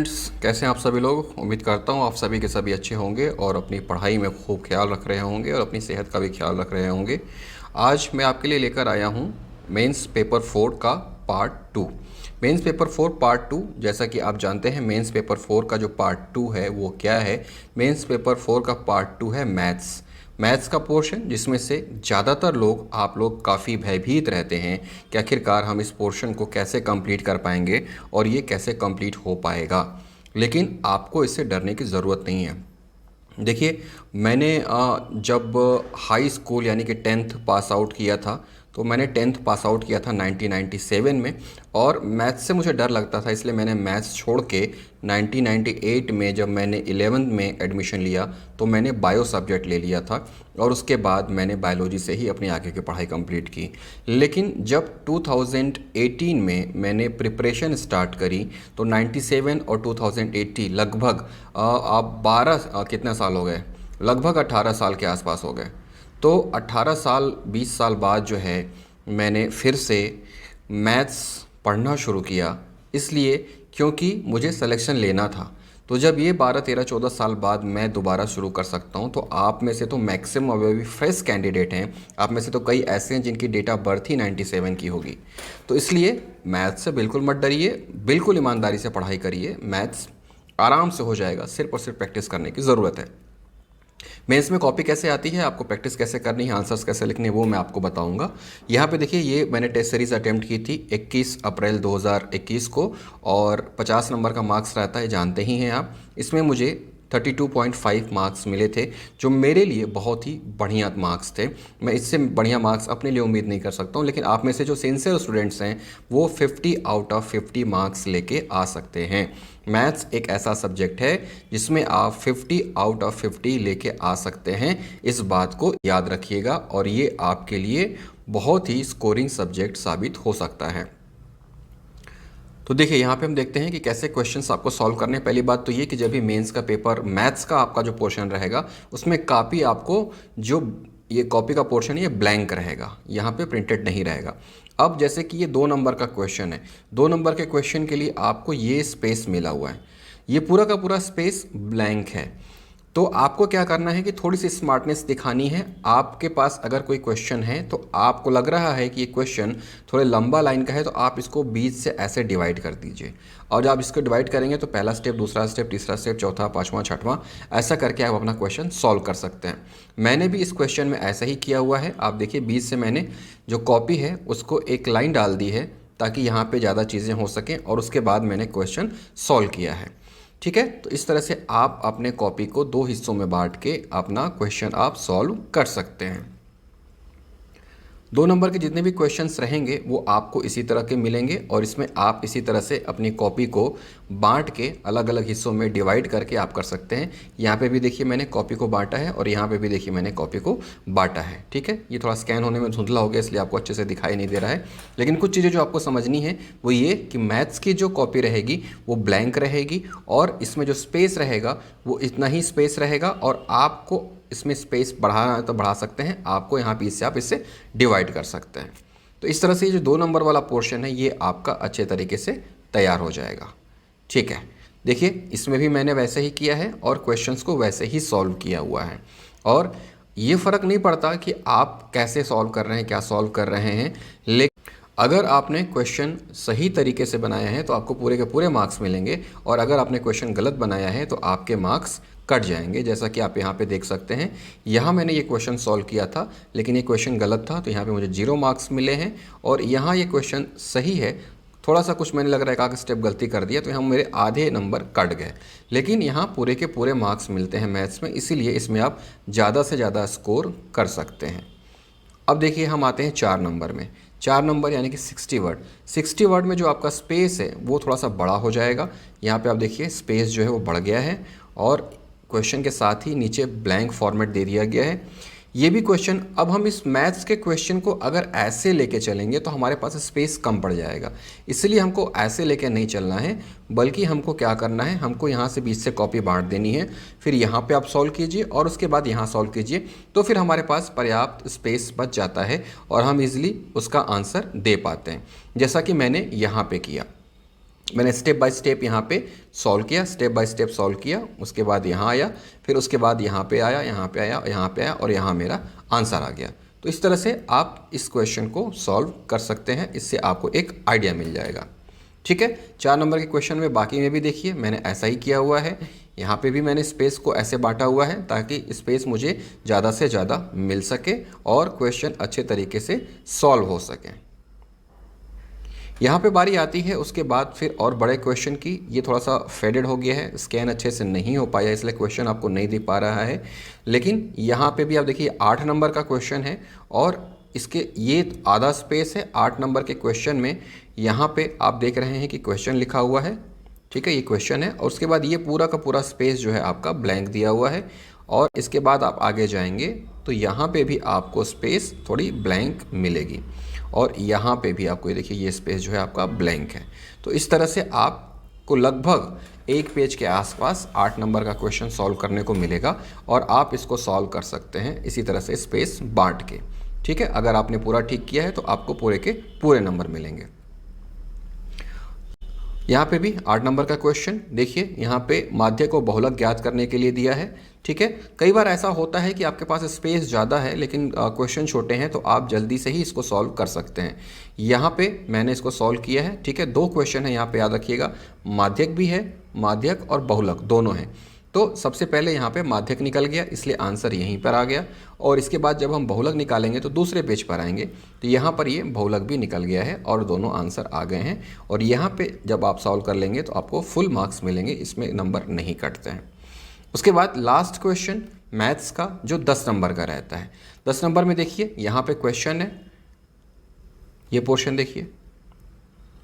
Friends, कैसे हैं आप सभी लोग। उम्मीद करता हूँ आप सभी के सभी अच्छे होंगे और अपनी पढ़ाई में खूब ख्याल रख रहे होंगे और अपनी सेहत का भी ख्याल रख रहे होंगे। आज मैं आपके लिए लेकर आया हूँ मेंस पेपर 4 का पार्ट 2। मेंस पेपर 4 पार्ट 2, जैसा कि आप जानते हैं मेंस पेपर 4 का जो पार्ट 2 है वो क्या है। मेंस पेपर 4 का पार्ट 2 है मैथ्स का पोर्शन, जिसमें से ज़्यादातर लोग आप लोग काफ़ी भयभीत रहते हैं कि आखिरकार हम इस पोर्शन को कैसे कंप्लीट कर पाएंगे और ये कैसे कंप्लीट हो पाएगा। लेकिन आपको इससे डरने की ज़रूरत नहीं है। देखिए, मैंने जब हाई स्कूल यानी कि 10th पास आउट किया था, तो मैंने 10th पास आउट किया था 1997 में। और मैथ्स से मुझे डर लगता था, इसलिए मैंने मैथ्स छोड़ के 1998 में जब मैंने 11th में एडमिशन लिया तो मैंने बायो सब्जेक्ट ले लिया था और उसके बाद मैंने बायोलॉजी से ही अपनी आगे की पढ़ाई कंप्लीट की। लेकिन जब 2018 में मैंने प्रिपरेशन स्टार्ट करी तो 97 और 2080 लगभग आप 12 कितने साल हो गए, लगभग 18 साल के आसपास हो गए। तो 18 साल 20 साल बाद जो है मैंने फिर से मैथ्स पढ़ना शुरू किया, इसलिए क्योंकि मुझे सिलेक्शन लेना था। तो जब ये 12 13 14 साल बाद मैं दोबारा शुरू कर सकता हूँ, तो आप में से तो मैक्सिमम अभी भी फ्रेश कैंडिडेट हैं। आप में से तो कई ऐसे हैं जिनकी डेट ऑफ बर्थ ही 97 की होगी। तो इसलिए मैथ्स से बिल्कुल मत डरिए, बिल्कुल ईमानदारी से पढ़ाई करिए। मैथ्स आराम से हो जाएगा, सिर्फ और सिर्फ प्रैक्टिस करने की ज़रूरत है। मेंस में कॉपी कैसे आती है, आपको प्रैक्टिस कैसे करनी है, आंसर्स कैसे लिखने हैं, वो मैं आपको बताऊंगा। यहाँ पे देखिए, ये मैंने टेस्ट सीरीज़ अटेम्प्ट की थी 21 अप्रैल 2021 को और 50 नंबर का मार्क्स रहता है, जानते ही हैं आप। इसमें मुझे 32.5 मार्क्स मिले थे, जो मेरे लिए बहुत ही बढ़िया मार्क्स थे। मैं इससे बढ़िया मार्क्स अपने लिए उम्मीद नहीं कर सकता हूँ, लेकिन आप में से जो सिंसियर स्टूडेंट्स हैं वो 50 आउट ऑफ 50 मार्क्स लेके आ सकते हैं। मैथ्स एक ऐसा सब्जेक्ट है जिसमें आप 50 आउट ऑफ 50 लेके आ सकते हैं, इस बात को याद रखिएगा और ये आपके लिए बहुत ही स्कोरिंग सब्जेक्ट साबित हो सकता है। तो देखिए, यहाँ पे हम देखते हैं कि कैसे क्वेश्चंस आपको सॉल्व करने हैं। पहली बात तो ये कि जब भी मेंस का पेपर मैथ्स का आपका जो पोर्शन रहेगा, उसमें काफ़ी आपको जो ये कॉपी का पोर्शन है ये ब्लैंक रहेगा, यहाँ पे प्रिंटेड नहीं रहेगा। अब जैसे कि ये 2 नंबर का क्वेश्चन है, 2 नंबर के क्वेश्चन के लिए आपको ये स्पेस मिला हुआ है, ये पूरा का पूरा स्पेस ब्लैंक है। तो आपको क्या करना है कि थोड़ी सी स्मार्टनेस दिखानी है। आपके पास अगर कोई क्वेश्चन है तो आपको लग रहा है कि ये क्वेश्चन थोड़े लंबा लाइन का है, तो आप इसको बीच से ऐसे डिवाइड कर दीजिए। और जब आप इसको डिवाइड करेंगे तो पहला स्टेप, दूसरा स्टेप, तीसरा स्टेप, चौथा, पाँचवां, छठवां, ऐसा करके आप अपना क्वेश्चन सॉल्व कर सकते हैं। मैंने भी इस क्वेश्चन में ऐसा ही किया हुआ है। आप देखिए, बीच से मैंने जो कॉपी है उसको एक लाइन डाल दी है ताकि यहाँ पर ज़्यादा चीज़ें हो सकें, और उसके बाद मैंने क्वेश्चन सॉल्व किया है। ठीक है, तो इस तरह से आप अपने कॉपी को 2 हिस्सों में बांट के अपना क्वेश्चन आप सॉल्व कर सकते हैं। 2 नंबर के जितने भी क्वेश्चंस रहेंगे वो आपको इसी तरह के मिलेंगे और इसमें आप इसी तरह से अपनी कॉपी को बांट के अलग अलग हिस्सों में डिवाइड करके आप कर सकते हैं। यहाँ पे भी देखिए मैंने कॉपी को बांटा है और यहाँ पे भी देखिए मैंने कॉपी को बांटा है। ठीक है, ये थोड़ा स्कैन होने में धुंधला हो गया, इसलिए आपको अच्छे से दिखाई नहीं दे रहा है। लेकिन कुछ चीज़ें जो आपको समझनी है वो ये कि मैथ्स की जो कॉपी रहेगी वो ब्लैंक रहेगी और इसमें जो स्पेस रहेगा वो इतना ही स्पेस रहेगा, और आपको इसमें स्पेस बढ़ाना है तो बढ़ा सकते हैं, आपको यहाँ पे इससे आप इससे डिवाइड कर सकते हैं। तो इस तरह से ये जो 2 नंबर वाला पोर्शन है ये आपका अच्छे तरीके से तैयार हो जाएगा। ठीक है, देखिए इसमें भी मैंने वैसे ही किया है और क्वेश्चंस को वैसे ही सॉल्व किया हुआ है, और ये फ़र्क नहीं पड़ता कि आप कैसे सॉल्व कर रहे हैं, क्या सॉल्व कर रहे हैं, लेकिन अगर आपने क्वेश्चन सही तरीके से बनाया है तो आपको पूरे के पूरे मार्क्स मिलेंगे, और अगर आपने क्वेश्चन गलत बनाया है तो आपके मार्क्स कट जाएंगे। जैसा कि आप यहाँ पे देख सकते हैं, यहाँ मैंने ये क्वेश्चन सॉल्व किया था लेकिन ये क्वेश्चन गलत था, तो यहाँ पे मुझे 0 मार्क्स मिले हैं। और यहाँ ये क्वेश्चन सही है, थोड़ा सा कुछ मैंने लग रहा है एक स्टेप गलती कर दिया, तो यहाँ मेरे आधे नंबर कट गए। लेकिन यहाँ पूरे के पूरे मार्क्स मिलते हैं मैथ्स में, इसीलिए इसमें आप ज़्यादा से ज़्यादा स्कोर कर सकते हैं। अब देखिए, हम आते हैं 4 नंबर में। 4 नंबर यानी कि 60 वर्ड। 60 वर्ड में जो आपका स्पेस है वो थोड़ा सा बड़ा हो जाएगा। यहाँ पे आप देखिए स्पेस जो है वो बढ़ गया है और क्वेश्चन के साथ ही नीचे ब्लैंक फॉर्मेट दे दिया गया है। ये भी क्वेश्चन, अब हम इस मैथ्स के क्वेश्चन को अगर ऐसे लेके चलेंगे तो हमारे पास स्पेस कम पड़ जाएगा, इसलिए हमको ऐसे लेके नहीं चलना है, बल्कि हमको क्या करना है, हमको यहाँ से बीच से कॉपी बांट देनी है, फिर यहाँ पे आप सॉल्व कीजिए और उसके बाद यहाँ सॉल्व कीजिए, तो फिर हमारे पास पर्याप्त स्पेस बच जाता है और हम इजीली उसका आंसर दे पाते हैं, जैसा कि मैंने यहाँ पे किया। मैंने स्टेप बाय स्टेप यहाँ पे सॉल्व किया, स्टेप बाय स्टेप सॉल्व किया, उसके बाद यहाँ आया, फिर उसके बाद यहाँ पे आया, यहाँ पे आया, यहाँ पे आया और यहाँ मेरा आंसर आ गया। तो इस तरह से आप इस क्वेश्चन को सॉल्व कर सकते हैं, इससे आपको एक आइडिया मिल जाएगा। ठीक है, 4 नंबर के क्वेश्चन में बाकी में भी देखिए मैंने ऐसा ही किया हुआ है। यहाँ पे भी मैंने स्पेस को ऐसे बांटा हुआ है ताकि स्पेस मुझे ज़्यादा से ज़्यादा मिल सके और क्वेश्चन अच्छे तरीके से सॉल्व हो सके। यहाँ पे बारी आती है उसके बाद फिर और बड़े क्वेश्चन की। ये थोड़ा सा फेडेड हो गया है, स्कैन अच्छे से नहीं हो पाया इसलिए क्वेश्चन आपको नहीं दिख पा रहा है। लेकिन यहाँ पे भी आप देखिए 8 नंबर का क्वेश्चन है और इसके ये आधा स्पेस है 8 नंबर के क्वेश्चन में। यहाँ पे आप देख रहे हैं कि क्वेश्चन लिखा हुआ है, ठीक है, ये क्वेश्चन है और उसके बाद ये पूरा का पूरा स्पेस जो है आपका ब्लैंक दिया हुआ है। और इसके बाद आप आगे जाएंगे तो यहाँ पे भी आपको स्पेस थोड़ी ब्लैंक मिलेगी और यहाँ पे भी आपको ये देखिए ये स्पेस जो है आपका ब्लैंक है। तो इस तरह से आपको लगभग एक पेज के आसपास 8 नंबर का क्वेश्चन सॉल्व करने को मिलेगा और आप इसको सॉल्व कर सकते हैं इसी तरह से स्पेस बांट के। ठीक है, अगर आपने पूरा ठीक किया है तो आपको पूरे के पूरे नंबर मिलेंगे। यहाँ पे भी 8 नंबर का क्वेश्चन देखिए, यहाँ पे माध्य को बहुलक ज्ञात करने के लिए दिया है। ठीक है, कई बार ऐसा होता है कि आपके पास स्पेस ज़्यादा है लेकिन क्वेश्चन छोटे हैं तो आप जल्दी से ही इसको सॉल्व कर सकते हैं। यहाँ पे मैंने इसको सॉल्व किया है। ठीक है, 2 क्वेश्चन है यहाँ पे, याद रखिएगा, माध्यक भी है, माध्यक और बहुलक दोनों हैं। तो सबसे पहले यहाँ पे माध्यक निकल गया इसलिए आंसर यहीं पर आ गया और इसके बाद जब हम बहुलक निकालेंगे तो दूसरे पेज पर आएंगे तो यहाँ पर ये बहुलक भी निकल गया है और दोनों आंसर आ गए हैं। और यहाँ पे जब आप सॉल्व कर लेंगे तो आपको फुल मार्क्स मिलेंगे, इसमें नंबर नहीं कटते हैं। उसके बाद लास्ट क्वेश्चन मैथ्स का जो 10 नंबर का रहता है। 10 नंबर में देखिए यहाँ पे क्वेश्चन है, ये पोर्शन देखिए,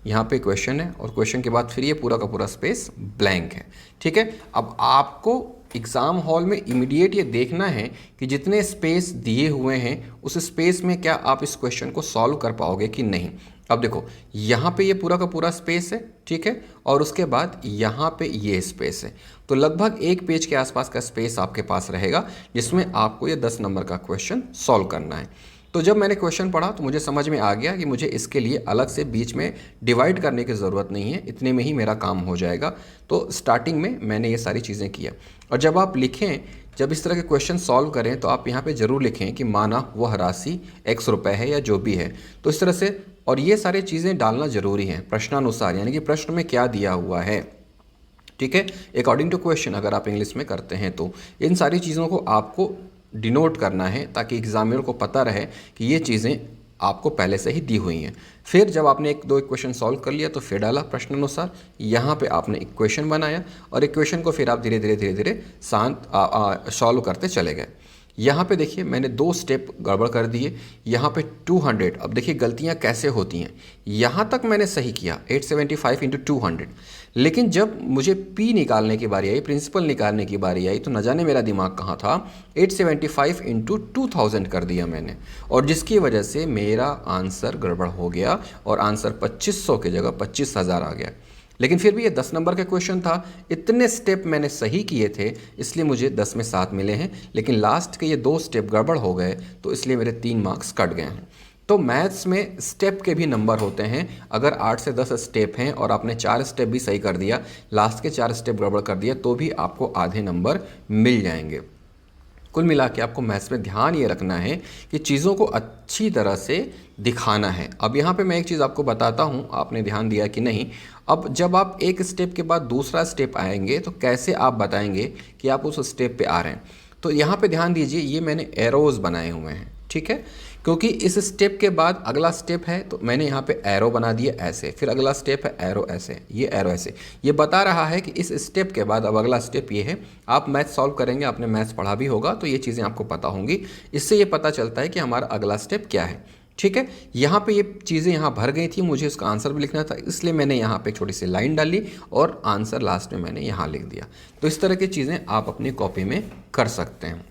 यहाँ पे क्वेश्चन है और क्वेश्चन के बाद फिर ये पूरा का पूरा स्पेस ब्लैंक है। ठीक है, अब आपको एग्ज़ाम हॉल में इमीडिएट ये देखना है कि जितने स्पेस दिए हुए हैं उस स्पेस में क्या आप इस क्वेश्चन को सॉल्व कर पाओगे कि नहीं। अब देखो यहाँ पे ये पूरा का पूरा स्पेस है, ठीक है, और उसके बाद यहाँ पे ये स्पेस है, तो लगभग एक पेज के आसपास का स्पेस आपके पास रहेगा जिसमें आपको ये 10 नंबर का क्वेश्चन सॉल्व करना है। तो जब मैंने क्वेश्चन पढ़ा तो मुझे समझ में आ गया कि मुझे इसके लिए अलग से बीच में डिवाइड करने की ज़रूरत नहीं है, इतने में ही मेरा काम हो जाएगा। तो स्टार्टिंग में मैंने ये सारी चीज़ें किया। और जब आप लिखें, जब इस तरह के क्वेश्चन सॉल्व करें तो आप यहाँ पे ज़रूर लिखें कि माना वह राशि x रुपए है या जो भी है, तो इस तरह से, और ये सारी चीज़ें डालना ज़रूरी है प्रश्नानुसार, यानी कि प्रश्न में क्या दिया हुआ है। ठीक है, अकॉर्डिंग टू क्वेश्चन अगर आप इंग्लिश में करते हैं तो इन सारी चीज़ों को आपको डिनोट करना है ताकि एग्जामिनर को पता रहे कि ये चीज़ें आपको पहले से ही दी हुई हैं। फिर जब आपने 1-2 इक्वेशन सॉल्व कर लिया तो फिर डाला प्रश्नानुसार, यहाँ पे आपने इक्वेशन बनाया और इक्वेशन को फिर आप धीरे धीरे शांत सॉल्व करते चले गए। यहाँ पे देखिए मैंने 2 स्टेप गड़बड़ कर दिए। यहाँ पे 200, अब देखिए गलतियाँ कैसे होती हैं। यहाँ तक मैंने सही किया 875 इंटू 200, लेकिन जब मुझे P निकालने की बारी आई, प्रिंसिपल निकालने की बारी आई, तो न जाने मेरा दिमाग कहाँ था, 875 इंटू 2000 कर दिया मैंने, और जिसकी वजह से मेरा आंसर गड़बड़ हो गया और आंसर 2500 की जगह 25,000 आ गया। लेकिन फिर भी ये 10 नंबर का क्वेश्चन था, इतने स्टेप मैंने सही किए थे इसलिए मुझे 10 में 7 मिले हैं, लेकिन लास्ट के ये 2 स्टेप गड़बड़ हो गए तो इसलिए मेरे 3 मार्क्स कट गए हैं। तो मैथ्स में स्टेप के भी नंबर होते हैं। अगर 8 से 10 स्टेप हैं और आपने 4 स्टेप भी सही कर दिया, लास्ट के 4 स्टेप गड़बड़ कर दिया, तो भी आपको आधे नंबर मिल जाएंगे। कुल मिला के आपको मैथ्स में ध्यान ये रखना है कि चीज़ों को अच्छी तरह से दिखाना है। अब यहाँ पे मैं एक चीज़ आपको बताता हूँ, आपने ध्यान दिया कि नहीं। अब जब आप एक स्टेप के बाद दूसरा स्टेप आएंगे तो कैसे आप बताएंगे कि आप उस स्टेप पे आ रहे हैं। तो यहाँ पे ध्यान दीजिए, ये मैंने एरोज़ बनाए हुए हैं, ठीक है, क्योंकि इस स्टेप के बाद अगला स्टेप है तो मैंने यहाँ पे एरो बना दिया ऐसे, फिर अगला स्टेप है एरो ऐसे, ये एरो ऐसे। ये बता रहा है कि इस स्टेप के बाद अब अगला स्टेप ये है। आप मैथ सॉल्व करेंगे, आपने मैथ्स पढ़ा भी होगा तो ये चीज़ें आपको पता होंगी। इससे ये पता चलता है कि हमारा अगला स्टेप क्या है। ठीक है, यहाँ पे ये चीज़ें यहाँ भर गई थी, मुझे इसका आंसर भी लिखना था, इसलिए मैंने यहाँ पे छोटी सी लाइन डाली और आंसर लास्ट में मैंने यहाँ लिख दिया। तो इस तरह की चीज़ें आप अपनी कॉपी में कर सकते हैं।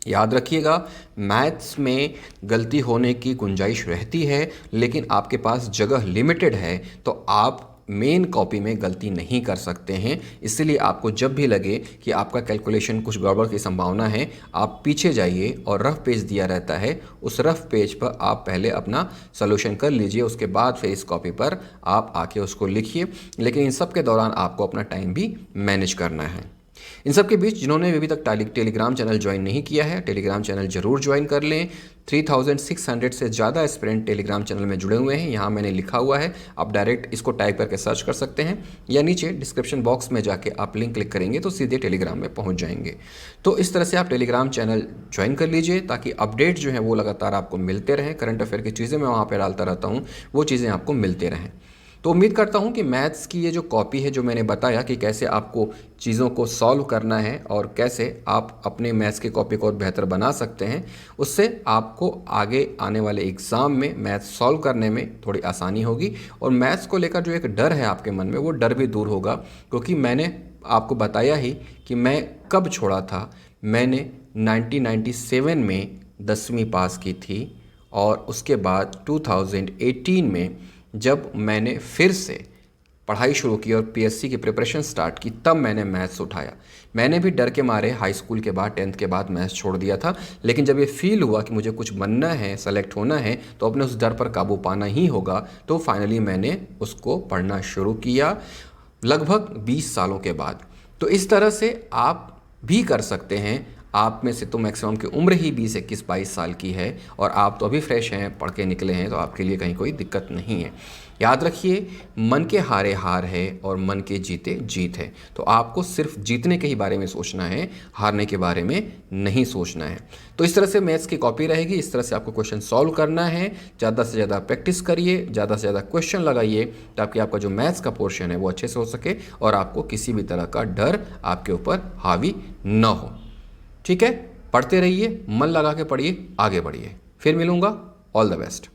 याद रखिएगा, मैथ्स में गलती होने की गुंजाइश रहती है, लेकिन आपके पास जगह लिमिटेड है तो आप मेन कॉपी में गलती नहीं कर सकते हैं। इसलिए आपको जब भी लगे कि आपका कैलकुलेशन कुछ गड़बड़ की संभावना है, आप पीछे जाइए और रफ पेज दिया रहता है, उस रफ पेज पर आप पहले अपना सॉल्यूशन कर लीजिए, उसके बाद फिर इस कॉपी पर आप आके उसको लिखिए। लेकिन इन सब के दौरान आपको अपना टाइम भी मैनेज करना है। इन सब के बीच जिन्होंने अभी तक टेलीग्राम चैनल ज्वाइन नहीं किया है, टेलीग्राम चैनल जरूर ज्वाइन कर लें। 3600 से ज़्यादा एस्पिरेंट टेलीग्राम चैनल में जुड़े हुए हैं, यहाँ मैंने लिखा हुआ है, आप डायरेक्ट इसको टाइप करके सर्च कर सकते हैं या नीचे डिस्क्रिप्शन बॉक्स में जाके आप लिंक क्लिक करेंगे तो सीधे टेलीग्राम में पहुँच जाएंगे। तो इस तरह से आप टेलीग्राम चैनल ज्वाइन कर लीजिए ताकि अपडेट जो है वो लगातार आपको मिलते रहें। करंट अफेयर की चीज़ें मैं वहाँ पर डालता रहता हूँ, वो चीज़ें आपको मिलते रहें। तो उम्मीद करता हूँ कि मैथ्स की ये जो कॉपी है, जो मैंने बताया कि कैसे आपको चीज़ों को सॉल्व करना है और कैसे आप अपने मैथ्स की कॉपी को और बेहतर बना सकते हैं, उससे आपको आगे आने वाले एग्ज़ाम में मैथ्स सॉल्व करने में थोड़ी आसानी होगी। और मैथ्स को लेकर जो एक डर है आपके मन में, वो डर भी दूर होगा, क्योंकि मैंने आपको बताया ही कि मैं कब छोड़ा था। मैंने 1997 में 10वीं पास की थी और उसके बाद 2018 में जब मैंने फिर से पढ़ाई शुरू की और पीएससी की प्रिपरेशन स्टार्ट की, तब मैंने मैथ्स उठाया। मैंने भी डर के मारे हाई स्कूल के बाद 10th के बाद मैथ्स छोड़ दिया था, लेकिन जब ये फील हुआ कि मुझे कुछ बनना है, सेलेक्ट होना है, तो अपने उस डर पर काबू पाना ही होगा, तो फाइनली मैंने उसको पढ़ना शुरू किया लगभग 20 सालों के बाद। तो इस तरह से आप भी कर सकते हैं। आप में से तो मैक्सिमम की उम्र ही 20-21-22 साल की है और आप तो अभी फ्रेश हैं, पढ़ के निकले हैं, तो आपके लिए कहीं कोई दिक्कत नहीं है। याद रखिए, मन के हारे हार है और मन के जीते जीत है। तो आपको सिर्फ जीतने के ही बारे में सोचना है, हारने के बारे में नहीं सोचना है। तो इस तरह से मैथ्स की कॉपी रहेगी, इस तरह से आपको क्वेश्चन सॉल्व करना है। ज़्यादा से ज़्यादा प्रैक्टिस करिए, ज़्यादा से ज़्यादा क्वेश्चन लगाइए, ताकि आपका जो मैथ्स का पोर्शन है वो अच्छे से हो सके और आपको किसी भी तरह का डर आपके ऊपर हावी न हो। ठीक है, पढ़ते रहिए, मन लगा के पढ़िए, आगे बढ़िए। फिर मिलूंगा। All the best.